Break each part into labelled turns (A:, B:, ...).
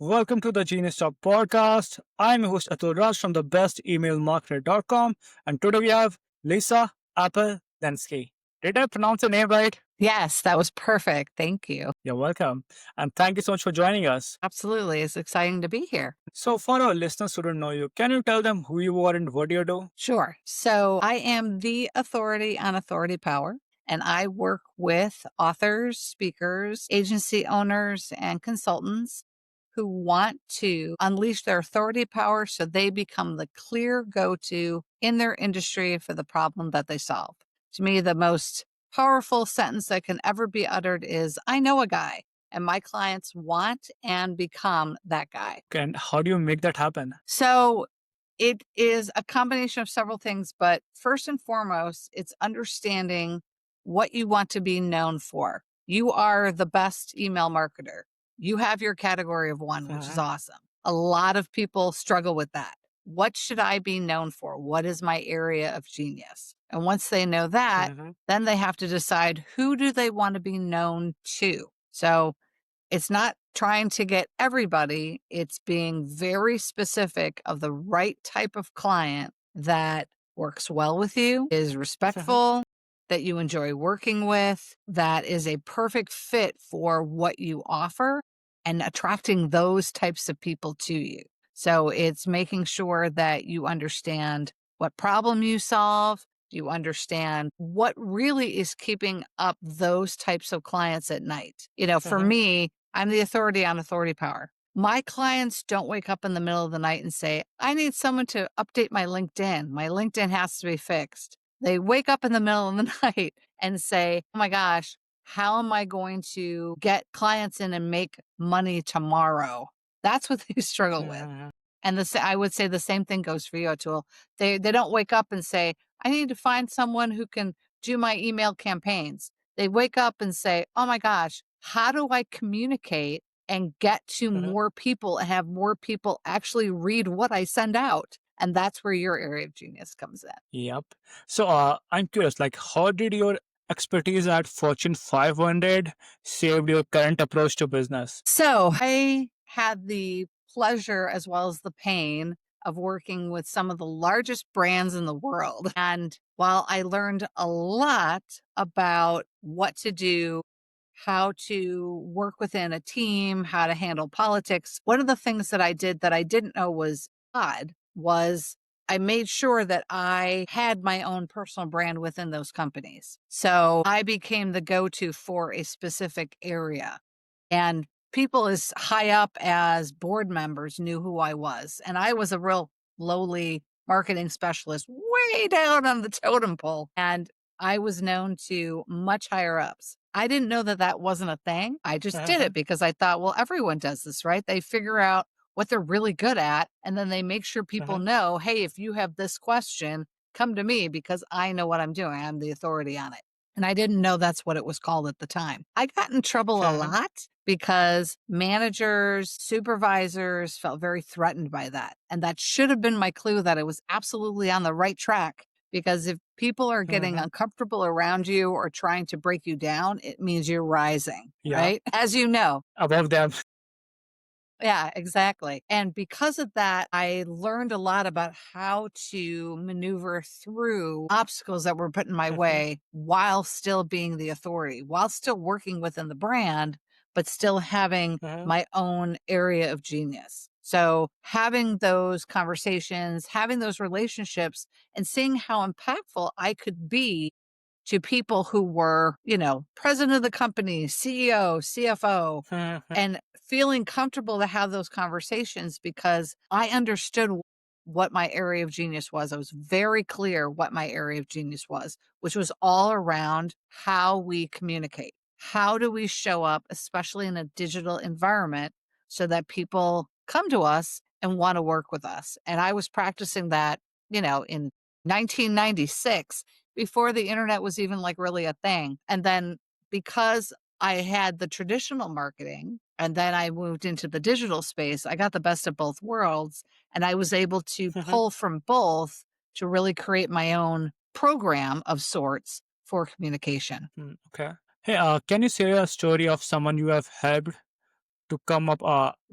A: Welcome to the Genius Talk podcast. I'm your host Atul Raj from the bestemailmarketer.com, and today we have Lisa Apolinski. Did I pronounce your name right?
B: Yes, that was perfect. Thank you.
A: You're welcome. And thank you so much for joining us.
B: Absolutely. It's exciting to be here.
A: So, for our listeners who don't know you, can you tell them who you are and what you do?
B: Sure. So I am the authority on authority power, and I work with authors, speakers, agency owners, and consultants who want to unleash their authority power so they become the clear go-to in their industry for the problem that they solve. To me, the most powerful sentence that can ever be uttered is, I know a guy, and my clients want and become that guy.
A: And how do you make that happen?
B: So it is a combination of several things, but first and foremost, it's understanding what you want to be known for. You are the best email marketer. You have your category of one, which is awesome. A lot of people struggle with that. What should I be known for? What is my area of genius? And once they know that, then they have to decide who do they want to be known to. So it's not trying to get everybody. It's being very specific of the right type of client that works well with you, is respectful, that you enjoy working with, that is a perfect fit for what you offer, and attracting those types of people to you. So it's making sure that you understand what problem you solve, you understand what really is keeping up those types of clients at night. For me, I'm the authority on authority power. My clients don't wake up in the middle of the night and say, I need someone to update my LinkedIn. My LinkedIn has to be fixed. They wake up in the middle of the night and say, oh my gosh, how am I going to get clients in and make money tomorrow? That's what they struggle with. And I would say the same thing goes for you, Atul. They don't wake up and say, I need to find someone who can do my email campaigns. They wake up and say, oh my gosh, how do I communicate and get to more people and have more people actually read what I send out? And that's where your area of genius comes in.
A: Yep. So, I'm curious, like, how did your expertise at Fortune 500 saved your current approach to business?
B: So I had the pleasure as well as the pain of working with some of the largest brands in the world. And while I learned a lot about what to do, how to work within a team, how to handle politics, one of the things that I did that I didn't know was odd was I made sure that I had my own personal brand within those companies. So I became the go-to for a specific area. And people as high up as board members knew who I was. And I was a real lowly marketing specialist way down on the totem pole. And I was known to much higher ups. I didn't know that that wasn't a thing. I just did it because I thought, well, everyone does this, right? They figure out what they're really good at, and then they make sure people know, hey, if you have this question, come to me because I know what I'm doing. I'm the authority on it. And I didn't know that's what it was called at the time. I got in trouble a lot because managers, supervisors felt very threatened by that. And that should have been my clue that I was absolutely on the right track. Because if people are getting uncomfortable around you or trying to break you down, it means you're rising, right? As you know.
A: Above them.
B: Yeah, exactly. And because of that, I learned a lot about how to maneuver through obstacles that were put in my way while still being the authority, while still working within the brand, but still having my own area of genius. So having those conversations, having those relationships, and seeing how impactful I could be to people who were, president of the company, CEO, CFO, and feeling comfortable to have those conversations because I understood what my area of genius was. I was very clear what my area of genius was, which was all around how we communicate. How do we show up, especially in a digital environment, so that people come to us and want to work with us? And I was practicing that, in 1996 before the internet was even like really a thing. And then because I had the traditional marketing and then I moved into the digital space, I got the best of both worlds. And I was able to pull from both to really create my own program of sorts for communication.
A: Okay. Hey, can you share a story of someone you have helped to come up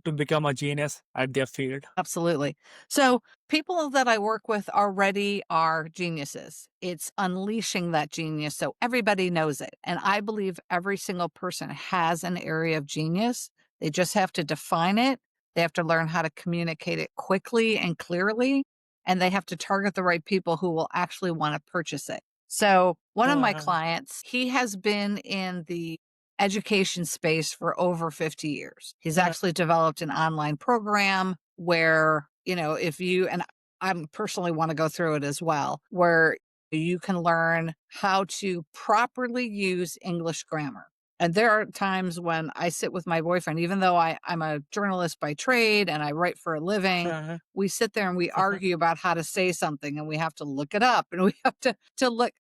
A: to become a genius at their field?
B: Absolutely. So people that I work with already are geniuses. It's unleashing that genius so everybody knows it. And I believe every single person has an area of genius. They just have to define it. They have to learn how to communicate it quickly and clearly. And they have to target the right people who will actually want to purchase it. So one of my
A: Uh-huh.
B: clients, he has been in the education space for over 50 years. He's
A: Uh-huh.
B: actually developed an online program where, if you, and I personally want to go through it as well, where you can learn how to properly use English grammar. And there are times when I sit with my boyfriend, even though I'm a journalist by trade and I write for a living,
A: Uh-huh.
B: we sit there and we
A: Uh-huh.
B: argue about how to say something and we have to look it up and we have to look,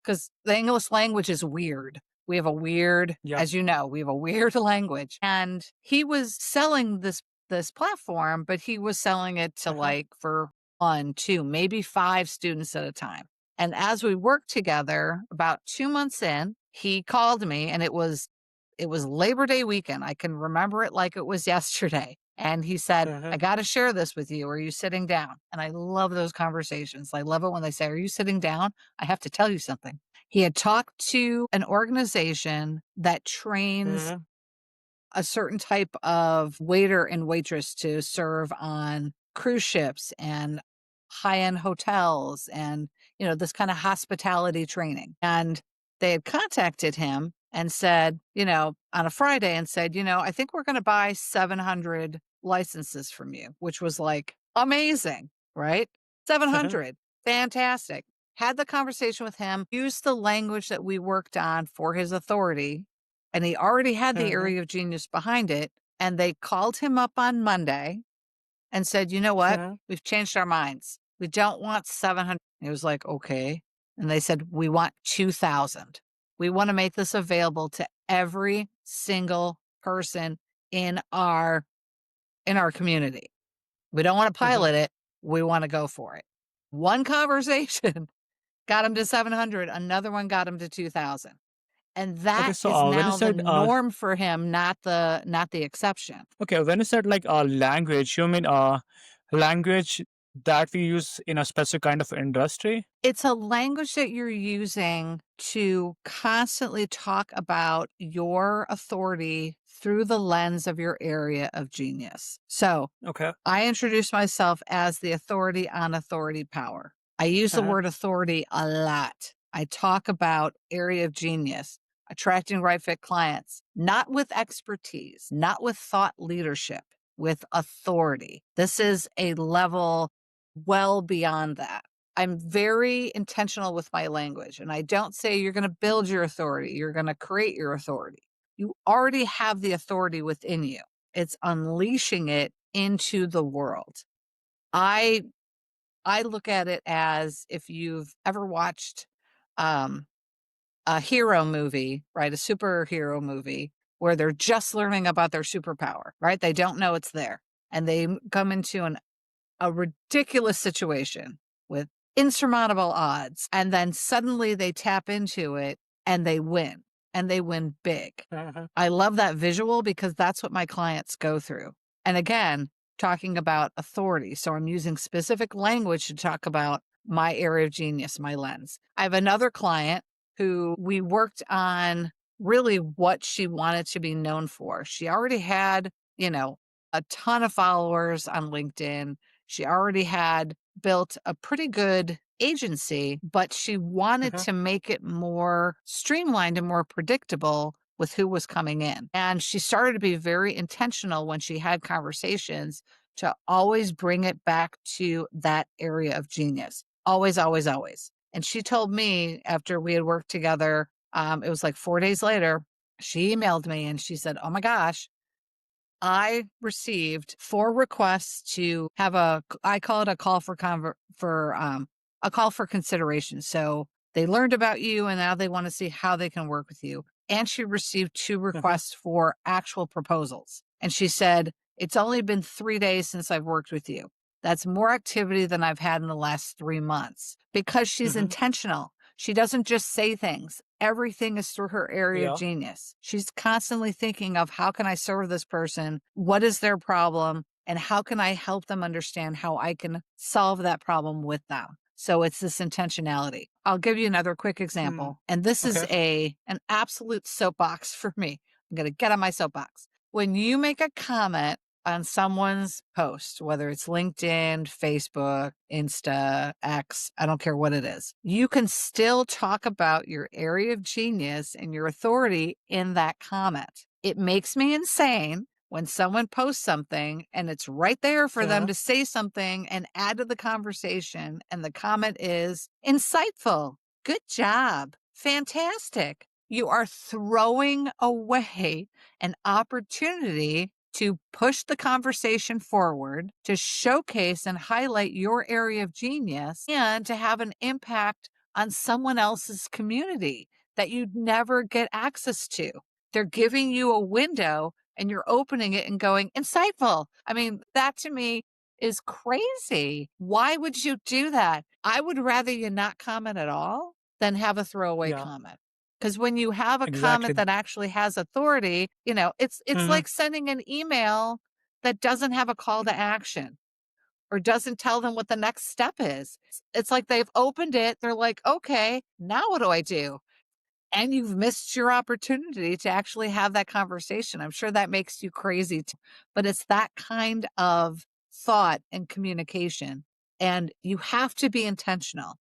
B: because the English language is weird. We have a weird,
A: Yep.
B: as you know, we have a weird language. And he was selling this platform, but he was selling it to
A: Uh-huh.
B: like for 1, 2, maybe 5 students at a time. And as we worked together, about 2 months in, he called me and it was Labor Day weekend. I can remember it like it was yesterday. And he said, I
A: Uh-huh.
B: got to share this with you. Are you sitting down? And I love those conversations. I love it when they say, Are you sitting down? I have to tell you something. He had talked to an organization that trains
A: Uh-huh.
B: a certain type of waiter and waitress to serve on cruise ships and high-end hotels and, this kind of hospitality training. And they had contacted him and said, on a Friday and said, I think we're going to buy 700 licenses from you, which was like amazing, right?
A: Uh-huh.
B: 700. Fantastic. Had the conversation with him, used the language that we worked on for his authority, and he already had the
A: Uh-huh.
B: area of genius behind it. And they called him up on Monday and said, you know what?
A: Uh-huh.
B: We've changed our minds. We don't want 700. He was like, okay. And they said, we want 2,000. We want to make this available to every single person in our community. We don't want to
A: Uh-huh.
B: pilot it. We want to go for it. One conversation got him to 700. Another one got him to 2,000. And
A: Okay,
B: that
A: so
B: is
A: when you
B: now the
A: said
B: norm for him, not the exception.
A: okay, when you said like language, you mean language that we use in a specific kind of industry?
B: It's a language that you're using to constantly talk about your authority through the lens of your area of genius. So
A: Okay.
B: I introduce myself as the authority on authority power. I use the
A: Uh-huh.
B: word authority a lot. I talk about area of genius, attracting right fit clients, not with expertise, not with thought leadership, with authority. This is a level well beyond that. I'm very intentional with my language, and I don't say you're going to build your authority, you're going to create your authority. You already have the authority within you. It's unleashing it into the world. I I look at it as if you've ever watched um, a hero movie, right? A superhero movie where they're just learning about their superpower, right? They don't know it's there, and they come into a ridiculous situation with insurmountable odds, and then suddenly they tap into it and they win big.
A: Uh-huh.
B: I love that visual because that's what my clients go through. And again, talking about authority. So I'm using specific language to talk about my area of genius, my lens. I have another client who we worked on really what she wanted to be known for. She already had, a ton of followers on LinkedIn. She already had built a pretty good agency, but she wanted
A: Uh-huh.
B: to make it more streamlined and more predictable with who was coming in. And she started to be very intentional when she had conversations to always bring it back to that area of genius. Always, always, always. And she told me after we had worked together, it was like 4 days later, she emailed me and she said, Oh my gosh, I received 4 requests to have I call it a call a call for consideration. So they learned about you and now they want to see how they can work with you. And she received 2
A: Uh-huh.
B: requests for actual proposals. And she said, it's only been 3 days since I've worked with you. That's more activity than I've had in the last 3 months because she's
A: Mm-hmm.
B: intentional. She doesn't just say things. Everything is through her area of
A: Yeah.
B: genius. She's constantly thinking of how can I serve this person? What is their problem? And how can I help them understand how I can solve that problem with them? So it's this intentionality. I'll give you another quick
A: Hmm.
B: example. And this is
A: Okay.
B: an absolute soapbox for me. I'm going to get on my soapbox. When you make a comment on someone's post, whether it's LinkedIn, Facebook, Insta, X, I don't care what it is, you can still talk about your area of genius and your authority in that comment. It makes me insane when someone posts something and it's right there for them
A: Uh-huh.
B: to say something and add to the conversation, and the comment is insightful, good job, fantastic. You are throwing away an opportunity to push the conversation forward, to showcase and highlight your area of genius, and to have an impact on someone else's community that you'd never get access to. They're giving you a window and you're opening it and going, insightful. I mean, that to me is crazy. Why would you do that? I would rather you not comment at all than have a throwaway
A: Yeah.
B: comment. Because when you have a comment
A: Exactly.
B: that actually has authority, it's
A: Hmm.
B: like sending an email that doesn't have a call to action or doesn't tell them what the next step is. It's like they've opened it. They're like, okay, now what do I do? And you've missed your opportunity to actually have that conversation. I'm sure that makes you crazy too, but it's that kind of thought and communication. And you have to be intentional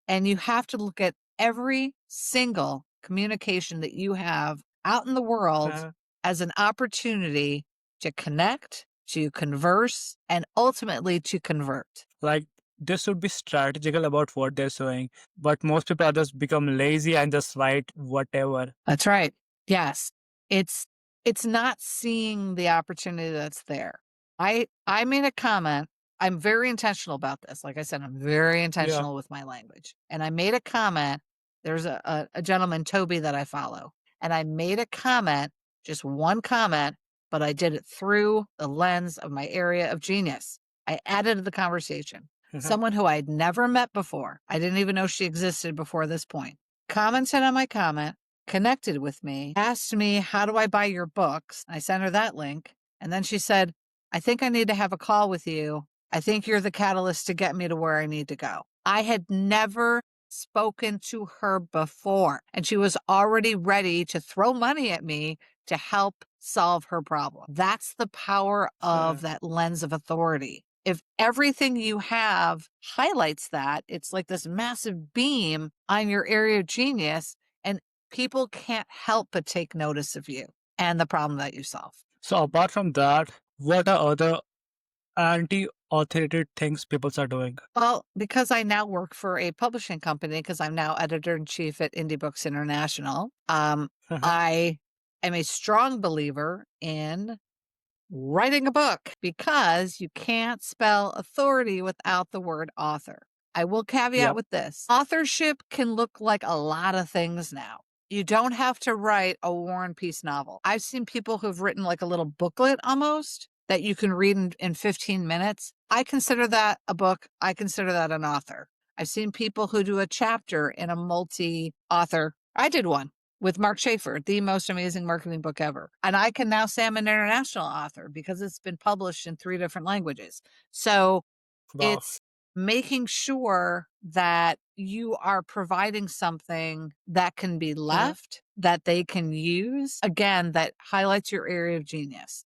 B: and you have to look at every single communication that you have out in the world
A: Uh-huh.
B: as an opportunity to connect, to converse, and ultimately to convert.
A: Like they should be strategical about what they're showing, but most people are just become lazy and just write whatever.
B: That's right. Yes. It's it's not seeing the opportunity that's there. I made a comment. I'm very intentional about this. Like I said, I'm very
A: Yeah.
B: intentional with my language. And I made a comment. There's a gentleman, Toby, that I follow. And I made a comment, just one comment, but I did it through the lens of my area of genius. I added to the conversation.
A: Uh-huh.
B: Someone who I'd never met before. I didn't even know she existed before this point. Commented on my comment, connected with me, asked me, how do I buy your books? I sent her that link. And then she said, I think I need to have a call with you. I think you're the catalyst to get me to where I need to go. I had never spoken to her before, and she was already ready to throw money at me to help solve her problem. That's the power of
A: Uh,
B: that lens of authority. If everything you have highlights that, it's like this massive beam on your area of genius, and people can't help but take notice of you and the problem that you solve.
A: so apart from that, what are other anti-authoritative things people are doing?
B: Well, because I now work for a publishing company, because I'm now editor in chief at Indie Books International,
A: Uh-huh.
B: I am a strong believer in writing a book because you can't spell authority without the word author. I will caveat
A: Yep.
B: with this. Authorship can look like a lot of things now. You don't have to write a War and Peace novel. I've seen people who've written like a little booklet almost that you can read in 15 minutes. I consider that a book. I consider that an author. I've seen people who do a chapter in a multi author. I did one with Mark Schaefer, the most amazing marketing book ever. And I can now say I'm an international author because it's been published in 3 different languages. So
A: Wow.
B: it's making sure that you are providing something that can be
A: Uh-huh.
B: left, that they can use, again, that highlights your area of genius.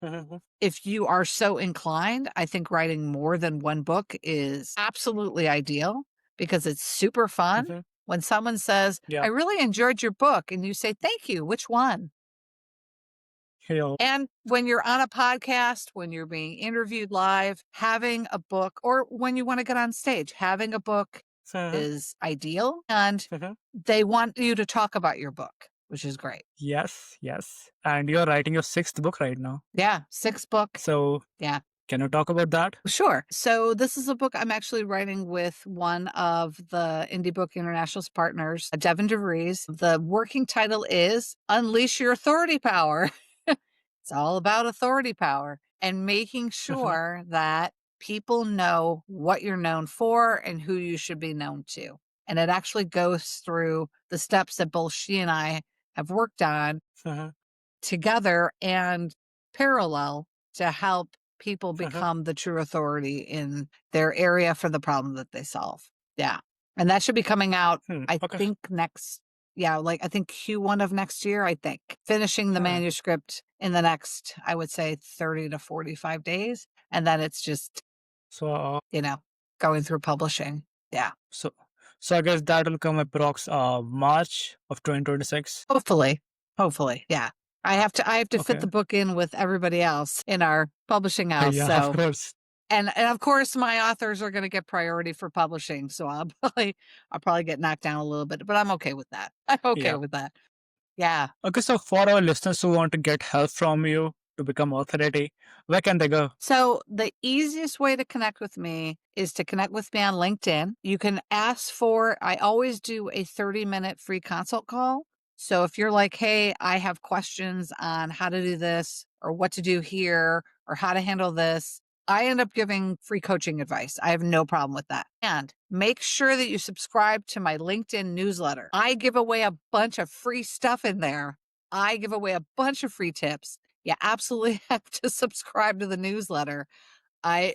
A: Uh-huh.
B: If you are so inclined, I think writing more than one book is absolutely ideal because it's super fun.
A: Uh-huh.
B: When someone says, I
A: Yeah.
B: really enjoyed your book, and you say, thank you, which one?
A: Yeah.
B: And when you're on a podcast, when you're being interviewed live, having a book, or when you want to get on stage, having a book
A: Uh-huh.
B: is ideal. And
A: Uh-huh.
B: they want you to talk about your book, which is great.
A: Yes. Yes. And you're writing your sixth book right now.
B: Yeah, 6th book.
A: So
B: Yeah.
A: can you talk about that?
B: Sure. So this is a book I'm actually writing with one of the Indie Book International's partners, Devin DeVries. The working title is Unleash Your Authority Power. It's all about authority power and making
A: Uh-huh.
B: sure that people know what you're known for and who you should be known to. And it actually goes through the steps that both she and I have worked on
A: Uh-huh.
B: together and parallel to help people
A: Uh-huh.
B: become the true authority in their area for the problem that they solve. Yeah. And that should be coming out, I
A: Okay.
B: think like I think Q1 of next year, I think. Finishing the
A: Huh.
B: manuscript in the next, I would say 30 to 45 days. And then it's just,
A: So,
B: going through publishing. Yeah.
A: so, so I guess that will come approx March of 2026.
B: Hopefully. Yeah. I have to fit
A: Okay.
B: the book in with everybody else in our publishing house.
A: Yeah, of
B: So,
A: course.
B: and of course my authors are going to get priority for publishing. So I'll probably get knocked down a little bit, but I'm okay with that. I'm okay
A: Yeah.
B: with that. Yeah.
A: Okay, so for our listeners who want to get help from you to become authority, where can they go?
B: So the easiest way to connect with me is to connect with me on LinkedIn. You can ask I always do a 30-minute free consult call. So if you're like, hey, I have questions on how to do this or what to do here or how to handle this, I end up giving free coaching advice. I have no problem with that. And make sure that you subscribe to my LinkedIn newsletter. I give away a bunch of free stuff in there. I give away a bunch of free tips. You absolutely have to subscribe to the newsletter. I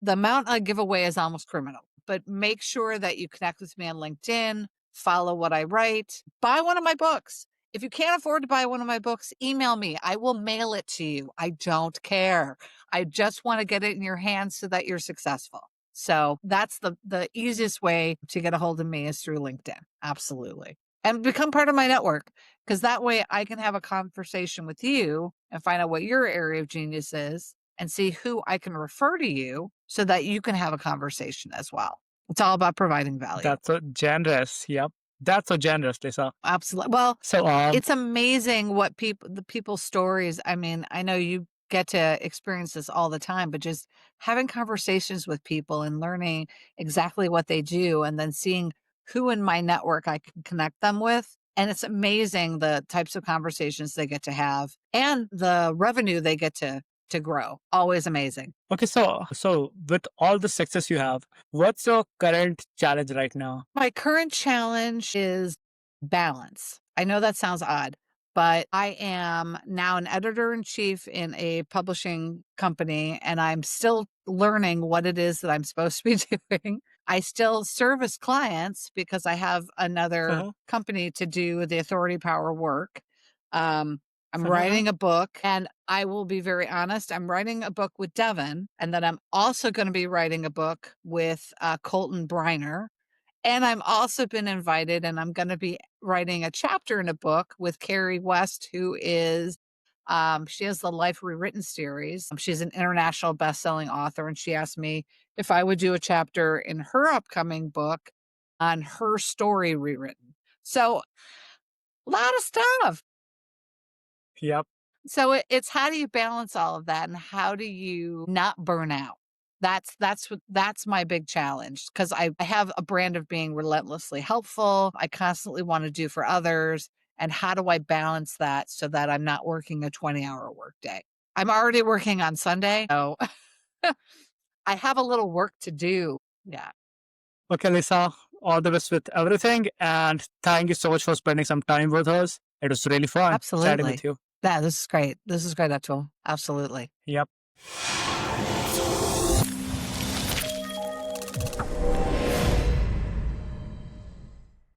B: the amount I give away is almost criminal, but make sure that you connect with me on LinkedIn, follow what I write, buy one of my books. If you can't afford to buy one of my books, email me. I will mail it to you. I don't care. I just want to get it in your hands so that you're successful. So that's the easiest way to get a hold of me is through LinkedIn. Absolutely. And become part of my network because that way I can have a conversation with you and find out what your area of genius is and see who I can refer to you so that you can have a conversation as well. It's all about providing value.
A: That's so generous. Yep. That's so generous, Lisa.
B: Absolutely. Well,
A: So,
B: it's amazing what the people's stories. I mean, I know you get to experience this all the time, but just having conversations with people and learning exactly what they do and then seeing who in my network I can connect them with. And it's amazing the types of conversations they get to have and the revenue they get to grow. Always amazing.
A: okay, so with all the success you have, what's your current challenge right now?
B: My current challenge is balance. I know that sounds odd, but I am now an editor in chief in a publishing company, and I'm still learning what it is that I'm supposed to be doing. I still service clients because I have another
A: Uh-huh.
B: company to do the authority power work. Um, I'm
A: Uh-huh.
B: writing a book, and I will be very honest. I'm writing a book with Devin, and then I'm also going to be writing a book with Colton Briner. And I'm also been invited, and I'm going to be writing a chapter in a book with Carrie West, who is, she has the Life Rewritten series. She's an international best-selling author, and she asked me if I would do a chapter in her upcoming book on her story rewritten. So, a lot of stuff.
A: Yep.
B: So it's how do you balance all of that and how do you not burn out? That's my big challenge because I have a brand of being relentlessly helpful. I constantly want to do for others. And how do I balance that so that I'm not working a 20-hour workday? I'm already working on Sunday. So I have a little work to do. Yeah,
A: Okay, Lisa, all the best with everything. And thank you so much for spending some time with us. It was really fun chatting with
B: absolutely.
A: you.
B: Yeah, this is great. This is great, Atul. Absolutely.
A: Yep.